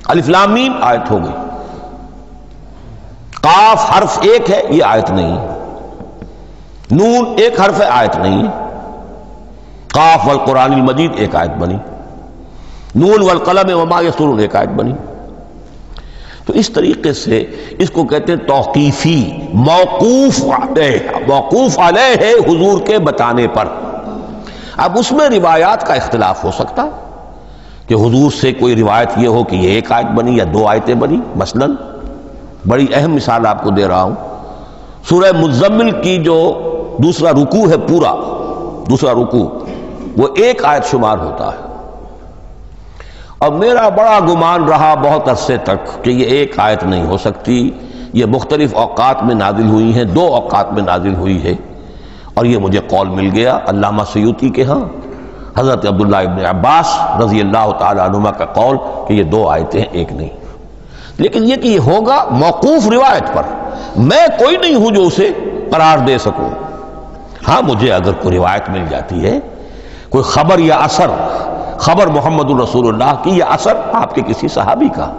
الف لام میم آیت ہو گئی، قاف حرف ایک ہے یہ آیت نہیں ہے، نون ایک حرف ہے آیت نہیں ہے، قاف والقرآن المجید ایک آیت بنی، نون والقلم وما یسطرون ایک آیت بنی۔ تو اس طریقے سے اس کو کہتے ہیں توقیفی، موقوف علیہ ہے حضور کے بتانے پر۔ اب اس میں روایات کا اختلاف ہو سکتا ہے کہ حضور سے کوئی روایت یہ ہو کہ یہ ایک آیت بنی یا دو آیتیں بنی۔ مثلا بڑی اہم مثال آپ کو دے رہا ہوں، سورہ مزمل کی جو دوسرا رکوع ہے، پورا دوسرا رکوع وہ ایک آیت شمار ہوتا ہے، اور میرا بڑا گمان رہا بہت عرصے تک کہ یہ ایک آیت نہیں ہو سکتی، یہ مختلف اوقات میں نازل ہوئی ہیں، دو اوقات میں نازل ہوئی ہے، اور یہ مجھے قول مل گیا علامہ سیوطی کے ہاں حضرت عبداللہ ابن عباس رضی اللہ تعالی عنہما کا قول کہ یہ دو آیتیں ایک نہیں، لیکن یہ کہ یہ ہوگا موقوف روایت پر، میں کوئی نہیں ہوں جو اسے قرار دے سکوں۔ ہاں مجھے اگر کوئی روایت مل جاتی ہے، کوئی خبر یا اثر، خبر محمد الرسول اللہ کی یا اثر آپ کے کسی صحابی کا،